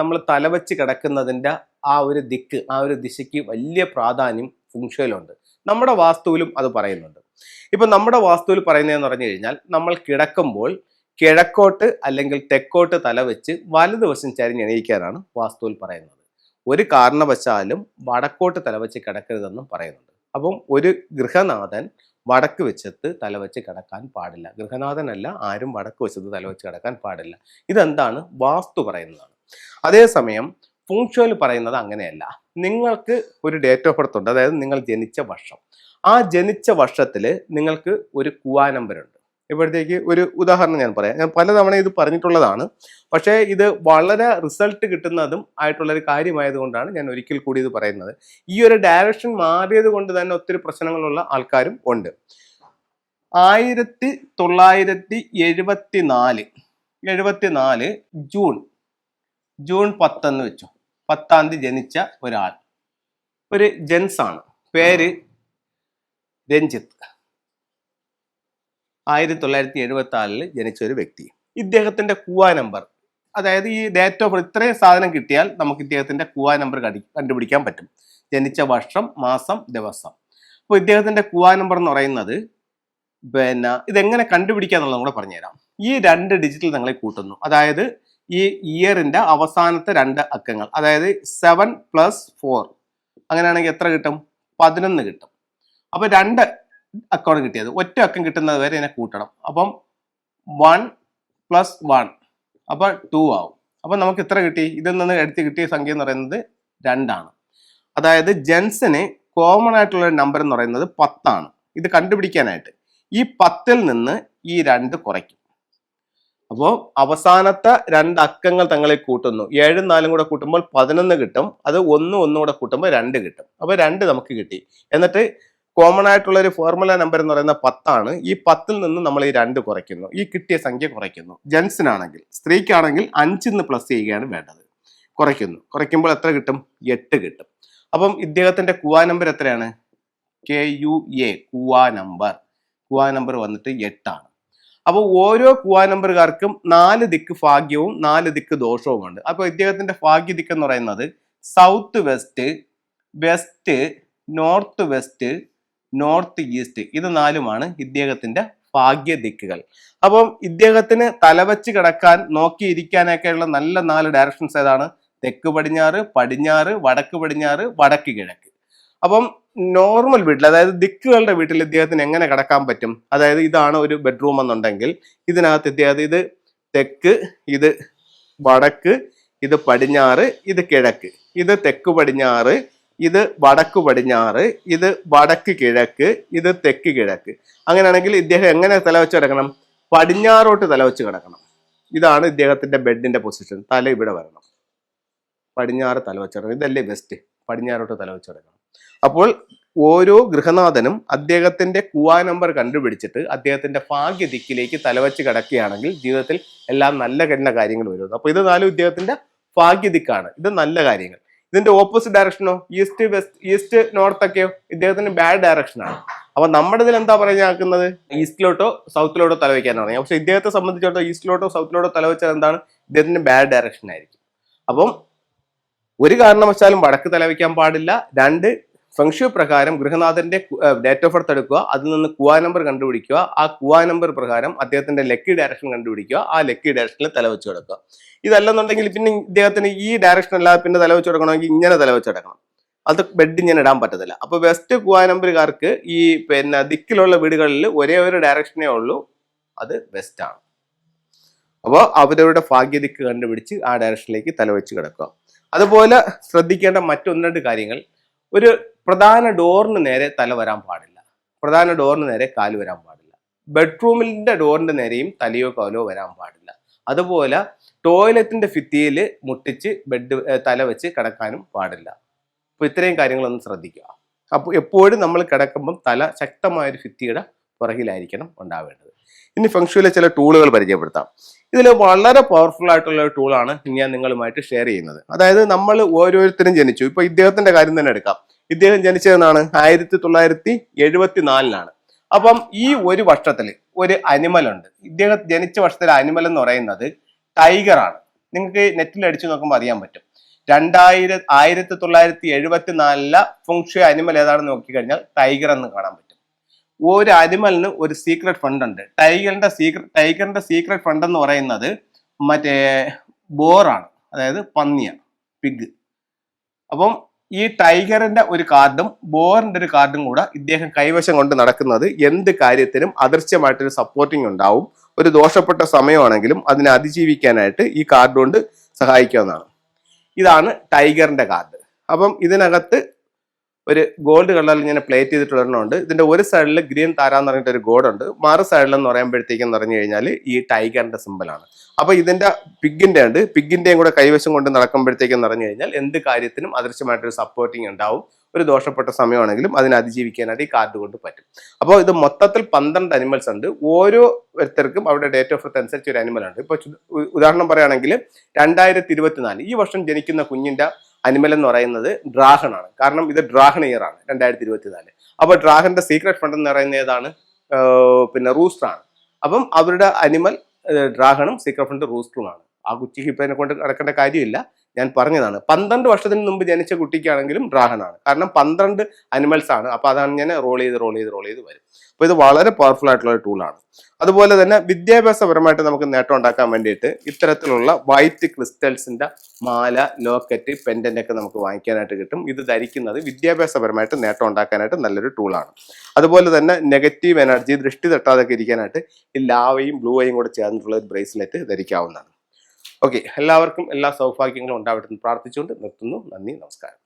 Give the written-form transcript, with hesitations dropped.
നമ്മൾ തലവെച്ച് കിടക്കുന്നതിൻ്റെ ആ ഒരു ദിക്ക്, ആ ഒരു ദിശയ്ക്ക് വലിയ പ്രാധാന്യം ഫുങ്ഷയിലുണ്ട്. നമ്മുടെ വാസ്തുവിലും അത് പറയുന്നുണ്ട്. ഇപ്പം നമ്മുടെ വാസ്തുവിൽ പറയുന്നതെന്ന് പറഞ്ഞു കഴിഞ്ഞാൽ, നമ്മൾ കിടക്കുമ്പോൾ കിഴക്കോട്ട് അല്ലെങ്കിൽ തെക്കോട്ട് തലവെച്ച് വലതുവശം ചരിഞ്ഞെണീക്കാനാണ് വാസ്തുവിൽ പറയുന്നത്. ഒരു കാരണവശാലും വടക്കോട്ട് തലവെച്ച് കിടക്കരുതെന്നും പറയുന്നുണ്ട്. അപ്പം ഒരു ഗൃഹനാഥൻ വടക്ക് വെച്ചത്ത് തലവെച്ച് കിടക്കാൻ പാടില്ല. ഗൃഹനാഥനല്ല, ആരും വടക്ക് വെച്ചത്ത് തലവെച്ച് കിടക്കാൻ പാടില്ല. ഇതെന്താണ്? വാസ്തു പറയുന്നതാണ്. അതേസമയം ഫുങ്ഷോയിൽ പറയുന്നത് അങ്ങനെയല്ല. നിങ്ങൾക്ക് ഒരു ഡേറ്റ് ഓഫ് ബർത്ത് ഉണ്ട്, അതായത് നിങ്ങൾ ജനിച്ച വർഷം. ആ ജനിച്ച വർഷത്തിൽ നിങ്ങൾക്ക് ഒരു കുവാ നമ്പർ ഉണ്ട്. ഇപ്പോഴത്തേക്ക് ഒരു ഉദാഹരണം ഞാൻ പറയാം. ഞാൻ പലതവണ ഇത് പറഞ്ഞിട്ടുള്ളതാണ്, പക്ഷേ ഇത് വളരെ റിസൾട്ട് കിട്ടുന്നതും ആയിട്ടുള്ളൊരു കാര്യമായതുകൊണ്ടാണ് ഞാൻ ഒരിക്കൽ കൂടി ഇത് പറയുന്നത്. ഈ ഒരു ഡയറക്ഷൻ മാറിയത് കൊണ്ട് തന്നെ ഒത്തിരി പ്രശ്നങ്ങളുള്ള ആൾക്കാരും ഉണ്ട്. 1974 ജൂൺ 10 എന്ന് വെച്ചു, 10-ാം തീയതി ജനിച്ച ഒരാൾ, ഒരു ജെൻസ് ആണ്, പേര് രഞ്ജിത്ത്. 1974 ജനിച്ച ഒരു വ്യക്തി. ഇദ്ദേഹത്തിന്റെ കുവാ നമ്പർ, അതായത് ഈ ഡേറ്റ് ഓഫ് ബർത്ത്, ഇത്രയും സാധനം കിട്ടിയാൽ നമുക്ക് ഇദ്ദേഹത്തിന്റെ കുവാ നമ്പർ കണ്ടുപിടിക്കാൻ പറ്റും. ജനിച്ച വർഷം, മാസം, ദിവസം. അപ്പോൾ ഇദ്ദേഹത്തിന്റെ കുവാ നമ്പർ എന്ന് പറയുന്നത്, ഇതെങ്ങനെ കണ്ടുപിടിക്കാന്നുള്ളതും കൂടെ പറഞ്ഞുതരാം. ഈ 2 ഡിജിറ്റിൽ നിങ്ങളെ കൂട്ടുന്നു, അതായത് ഈ ഇയറിന്റെ അവസാനത്തെ 2 അക്കങ്ങൾ, അതായത് 7 + 4, അങ്ങനെയാണെങ്കിൽ എത്ര കിട്ടും? 11 കിട്ടും. അപ്പൊ 2 അക്കമാണ് കിട്ടിയത്. ഒറ്റ അക്കം കിട്ടുന്നത് വരെ ഇതിനെ കൂട്ടണം. അപ്പം 1 + 1 അപ്പൊ 2 ആവും. അപ്പൊ നമുക്ക് എത്ര കിട്ടി? ഇതിൽ നിന്ന് എടുത്ത് കിട്ടിയ സംഖ്യ എന്ന് പറയുന്നത് 2 ആണ്. അതായത് ജെൻസിന് കോമൺ ആയിട്ടുള്ള നമ്പർ എന്ന് പറയുന്നത് 10 ആണ്. ഇത് കണ്ടുപിടിക്കാനായിട്ട് ഈ 10-ൽ നിന്ന് ഈ 2 കുറയ്ക്കും. അപ്പോൾ അവസാനത്തെ 2 അക്കങ്ങൾ തങ്ങളെ കൂട്ടുന്നു. 7ഉം 4ഉം കൂടെ കൂട്ടുമ്പോൾ 11 കിട്ടും. അത് 1 കൂടെ കൂട്ടുമ്പോൾ 2 കിട്ടും. അപ്പൊ 2 നമുക്ക് കിട്ടി. എന്നിട്ട് കോമൺ ആയിട്ടുള്ള ഒരു ഫോർമുല നമ്പർ എന്ന് പറയുന്നത് 10 ആണ്. ഈ 10-ൽ നിന്ന് നമ്മൾ ഈ 2 കുറയ്ക്കുന്നു, ഈ കിട്ടിയ സംഖ്യ കുറയ്ക്കുന്നു. ജെൻസിനാണെങ്കിൽ, സ്ത്രീക്കാണെങ്കിൽ 5-ന്ന് പ്ലസ് ചെയ്യുകയാണ് വേണ്ടത്. കുറയ്ക്കുമ്പോൾ എത്ര കിട്ടും? 8 കിട്ടും. അപ്പം ഇദ്ദേഹത്തിന്റെ കുവാ നമ്പർ എത്രയാണ്? KUA, കുവാ നമ്പർ വന്നിട്ട് 8 ആണ്. അപ്പോൾ ഓരോ കുവാ നമ്പറുകാർക്കും 4 ദിക്ക് ഭാഗ്യവും 4 ദിക്ക് ദോഷവുമുണ്ട്. അപ്പോൾ ഇദ്ദേഹത്തിന്റെ ഭാഗ്യ ദിക്ക് എന്ന് പറയുന്നത് south west, west, north west, north east, ഇത് 4ഉമാണ് ഇദ്ദേഹത്തിന്റെ ഭാഗ്യ ദിക്കുകൾ. അപ്പം ഇദ്ദേഹത്തിന് തലവെച്ച് കിടക്കാൻ, നോക്കിയിരിക്കാനൊക്കെയുള്ള നല്ല 4 ഡയറക്ഷൻസ് ഏതാണ്? തെക്ക് പടിഞ്ഞാറ്, പടിഞ്ഞാറ്, വടക്ക് പടിഞ്ഞാറ്, വടക്ക് കിഴക്ക്. അപ്പം നോർമൽ വീട്ടിൽ, അതായത് ദിക്കുകളുടെ വീട്ടിൽ ഇദ്ദേഹത്തിന് എങ്ങനെ കിടക്കാൻ പറ്റും? അതായത് ഇതാണ് ഒരു ബെഡ്റൂം എന്നുണ്ടെങ്കിൽ, ഇതിനകത്ത് ഇദ്ദേഹം ഇത് തെക്ക്, ഇത് വടക്ക്, ഇത് പടിഞ്ഞാറ്, ഇത് കിഴക്ക്, ഇത് തെക്ക് പടിഞ്ഞാറ്, ഇത് വടക്ക് പടിഞ്ഞാറ്, ഇത് വടക്ക് കിഴക്ക്, ഇത് തെക്ക് കിഴക്ക്. അങ്ങനെയാണെങ്കിൽ ഇദ്ദേഹം എങ്ങനെ തലവെച്ച് കിടക്കണം? പടിഞ്ഞാറോട്ട് തലവെച്ച് കിടക്കണം. ഇതാണ് ഇദ്ദേഹത്തിന്റെ ബെഡിന്റെ പൊസിഷൻ. തല ഇവിടെ വരണം, പടിഞ്ഞാറ് തലവെച്ച് കിടക്കണം. ഇതല്ലേ ബെസ്റ്റ്, പടിഞ്ഞാറോട്ട് തലവെച്ച് കിടക്കണം. അപ്പോൾ ഓരോ ഗൃഹനാഥനും അദ്ദേഹത്തിന്റെ കുവാ നമ്പർ കണ്ടുപിടിച്ചിട്ട് അദ്ദേഹത്തിന്റെ ഭാഗ്യ ദിക്കിലേക്ക് തലവെച്ച് കിടക്കുകയാണെങ്കിൽ ജീവിതത്തിൽ എല്ലാം നല്ല കാര്യങ്ങൾ വരും. അപ്പൊ ഇത് 4 ഇദ്ദേഹത്തിന്റെ ഭാഗ്യ ദിക്കാണ്. ഇത് നല്ല കാര്യങ്ങൾ. ഇതിന്റെ ഓപ്പോസിറ്റ് ഡയറക്ഷനോ, ഈസ്റ്റ് വെസ്റ്റ്, ഈസ്റ്റ് നോർത്ത് ഒക്കെയോ ഇദ്ദേഹത്തിന് ബാഡ് ഡയറക്ഷൻ ആണ്. അപ്പൊ നമ്മുടെ ഇതിൽ എന്താ പറഞ്ഞാക്കുന്നത്? ഈസ്റ്റിലോട്ടോ സൗത്തിലോട്ടോ തലവെക്കാനാണ് പറഞ്ഞത്. പക്ഷെ ഇദ്ദേഹത്തെ സംബന്ധിച്ചിടത്തോളം ഈസ്റ്റിലോട്ടോ സൗത്തിലോട്ടോ തലവെച്ചാൽ എന്താണ്? ഇദ്ദേഹത്തിന് ബാഡ് ഡയറക്ഷൻ ആയിരിക്കും. അപ്പം ഒരു കാരണവശാലും വടക്ക് തലവെക്കാൻ പാടില്ല. 2, ഫെങ്ഷു പ്രകാരം ഗൃഹനാഥന്റെ ഡേറ്റ് ഓഫ് ബർത്ത് എടുക്കുക, അതിൽ നിന്ന് കുവാ നമ്പർ കണ്ടുപിടിക്കുക, ആ കുവാ നമ്പർ പ്രകാരം അദ്ദേഹത്തിന്റെ ലക്കി ഡയറക്ഷൻ കണ്ടുപിടിക്കുക, ആ ലക്കി ഡയറക്ഷനിൽ തലവെച്ച് കിടക്കുക. ഇതല്ലെന്നുണ്ടെങ്കിൽ പിന്നെ ഇദ്ദേഹത്തിന് ഈ ഡയറക്ഷൻ അല്ലാതെ പിന്നെ തലവെച്ച് കിടക്കണമെങ്കിൽ ഇങ്ങനെ തലവെച്ച് കിടക്കണം. അത് ബെഡ് ഇങ്ങനെ ഇടാൻ പറ്റത്തില്ല. അപ്പൊ വെസ്റ്റ് കുവാ നമ്പറുകാർക്ക് ഈ ദിക്കിലുള്ള വീടുകളിൽ ഒരേ ഒരു ഡയറക്ഷനേ ഉള്ളൂ, അത് വെസ്റ്റ് ആണ്. അപ്പോൾ അവരവരുടെ ഭാഗ്യ ദിക്ക് കണ്ടുപിടിച്ച് ആ ഡയറക്ഷനിലേക്ക് തലവെച്ച് കിടക്കുക. അതുപോലെ ശ്രദ്ധിക്കേണ്ട മറ്റൊന്ന് 2 കാര്യങ്ങൾ. ഒരു പ്രധാന ഡോറിന് നേരെ തല വരാൻ പാടില്ല, പ്രധാന ഡോറിന് നേരെ കാല് വരാൻ പാടില്ല. ബെഡ്റൂമിന്റെ ഡോറിന്റെ നേരെയും തലയോ കാലോ വരാൻ പാടില്ല. അതുപോലെ ടോയ്ലറ്റിന്റെ ഭിത്തിയിൽ മുട്ടിച്ച് തല വെച്ച് കിടക്കാനും പാടില്ല. അപ്പൊ ഇത്രയും കാര്യങ്ങളൊന്ന് ശ്രദ്ധിക്കുക. അപ്പോൾ എപ്പോഴും നമ്മൾ കിടക്കുമ്പം തല ശക്തമായൊരു ഭിത്തിയുടെ പുറകിലായിരിക്കണം ഉണ്ടാവേണ്ടത്. ഇനി ഫെങ്ഷുയിലെ ചില ടൂളുകൾ പരിചയപ്പെടുത്താം. ഇതിൽ വളരെ പവർഫുൾ ആയിട്ടുള്ള ഒരു ടൂളാണ് ഞാൻ നിങ്ങളുമായിട്ട് ഷെയർ ചെയ്യുന്നത്. അതായത് നമ്മൾ ഓരോരുത്തരും ജനിച്ചു. ഇപ്പൊ ഇദ്ദേഹത്തിന്റെ കാര്യം തന്നെ എടുക്കാം. ഇദ്ദേഹം ജനിച്ചതെന്നാണ് 1974. അപ്പം ഈ ഒരു വർഷത്തിൽ ഒരു അനിമൽ ഉണ്ട്. ഇദ്ദേഹം ജനിച്ച വർഷത്തിലെ അനിമൽ എന്ന് പറയുന്നത് ടൈഗർ ആണ്. നിങ്ങൾക്ക് നെറ്റിൽ അടിച്ചു നോക്കുമ്പോൾ അറിയാൻ പറ്റും. 1974 ഫുങ്ഷു അനിമൽ ഏതാണെന്ന് നോക്കിക്കഴിഞ്ഞാൽ ടൈഗർ എന്ന് കാണാൻ പറ്റും. ഒരു അനിമലിന് ഒരു സീക്രട്ട് ഫണ്ട് ഉണ്ട്. ടൈഗറിന്റെ സീക്രട്ട് ഫണ്ട് എന്ന് പറയുന്നത് മറ്റേ ബോറാണ്, അതായത് പന്നിയാണ്, പിഗ്. അപ്പം ഈ ടൈഗറിന്റെ ഒരു കാർഡും ബോറിന്റെ ഒരു കാർഡും കൂടെ ഇദ്ദേഹം കൈവശം കൊണ്ട് നടക്കുന്നത് എന്ത് കാര്യത്തിനും അദൃശ്യമായിട്ടൊരു സപ്പോർട്ടിങ് ഉണ്ടാവും. ഒരു ദോഷപ്പെട്ട സമയമാണെങ്കിലും അതിനെ അതിജീവിക്കാനായിട്ട് ഈ കാർഡ് കൊണ്ട് സഹായിക്കാവുന്നതാണ്. ഇതാണ് ടൈഗറിന്റെ കാർഡ്. അപ്പം ഇതിനകത്ത് ഒരു ഗോൾഡ് കളറിൽ ഇങ്ങനെ പ്ലേറ്റ് ചെയ്തിട്ടുള്ളതുകൊണ്ട് ഇതിന്റെ ഒരു സൈഡിൽ ഗ്രീൻ താര എന്ന് പറഞ്ഞിട്ട് ഒരു ഗോഡ് ഉണ്ട്, മറു സൈഡിലെന്ന് പറയുമ്പോഴത്തേക്കും പറഞ്ഞു കഴിഞ്ഞാൽ ഈ ടൈഗറിന്റെ സിമ്പിളാണ്. അപ്പൊ ഇതിന്റെ പിഗിന്റെ ഉണ്ട്, പിഗിന്റെയും കൂടെ കൈവശം കൊണ്ട് നടക്കുമ്പോഴത്തേക്കും പറഞ്ഞു കഴിഞ്ഞാൽ എന്ത് കാര്യത്തിനും അദൃശ്യമായിട്ടൊരു സപ്പോർട്ടിങ് ഉണ്ടാവും. ഒരു ദോഷപ്പെട്ട സമയമാണെങ്കിലും അതിനെ അതിജീവിക്കാനായിട്ട് ഈ കാർഡ് കൊണ്ട് പറ്റും. അപ്പോൾ ഇത് മൊത്തത്തിൽ 12 അനിമൽസ് ഉണ്ട്. ഓരോരുത്തർക്കും അവരുടെ ഡേറ്റ് ഓഫ് ബർത്ത് അനുസരിച്ച് ഒരു അനിമൽ ഉണ്ട്. ഇപ്പൊ ഉദാഹരണം പറയുകയാണെങ്കിൽ 2024 ഈ വർഷം ജനിക്കുന്ന കുഞ്ഞിന്റെ അനിമൽ എന്ന് പറയുന്നത് ഡ്രാഗൺ ആണ്. കാരണം ഇത് ഡ്രാഗൺ ഇയർ ആണ് 2024. അപ്പൊ ഡ്രാഗന്റെ സീക്രട്ട് ഫണ്ട് എന്ന് പറയുന്നത് ഏതാണ്? പിന്നെ റൂസ്റ്റർ ആണ്. അപ്പം അവരുടെ അനിമൽ ഡ്രാഗണും സീക്രട്ട് ഫണ്ട് റൂസ്റ്ററുമാണ്. ആ കുട്ടിക്ക് ഇപ്പൊ എന്നെ കൊണ്ട് നടക്കേണ്ട കാര്യമില്ല, ഞാൻ പറഞ്ഞതാണ്. 12 വർഷത്തിന് മുമ്പ് ജനിച്ച കുട്ടിക്കാണെങ്കിലും ഡ്രാഗൺ ആണ്. കാരണം 12 അനിമൽസ് ആണ്. അപ്പൊ അതാണ് ഞാൻ റോൾ ചെയ്ത് വരും. അപ്പൊ ഇത് വളരെ പവർഫുൾ ആയിട്ടുള്ള ഒരു ടൂളാണ്. അതുപോലെ തന്നെ വിദ്യാഭ്യാസപരമായിട്ട് നമുക്ക് നേട്ടം ഉണ്ടാക്കാൻ വേണ്ടിയിട്ട് ഇത്തരത്തിലുള്ള വൈറ്റ് ക്രിസ്റ്റൽസിന്റെ മാല, ലോക്കറ്റ്, പെൻഡന്റ് ഒക്കെ നമുക്ക് വാങ്ങിക്കാനായിട്ട് കിട്ടും. ഇത് ധരിക്കുന്നത് വിദ്യാഭ്യാസപരമായിട്ട് നേട്ടം ഉണ്ടാക്കാനായിട്ട് നല്ലൊരു ടൂളാണ്. അതുപോലെ തന്നെ നെഗറ്റീവ് എനർജി, ദൃഷ്ടി തട്ടാതൊക്കെ ഇരിക്കാനായിട്ട് ഈ ലാവയും ബ്ലൂവയും കൂടെ ചേർന്നിട്ടുള്ള ഒരു ബ്രേസ്ലെറ്റ് ധരിക്കാവുന്നതാണ്. ഓക്കെ, എല്ലാവർക്കും എല്ലാ സൗഭാഗ്യങ്ങളും ഉണ്ടാവട്ടെ എന്ന് പ്രാർത്ഥിച്ചുകൊണ്ട് നിർത്തുന്നു. നന്ദി, നമസ്കാരം.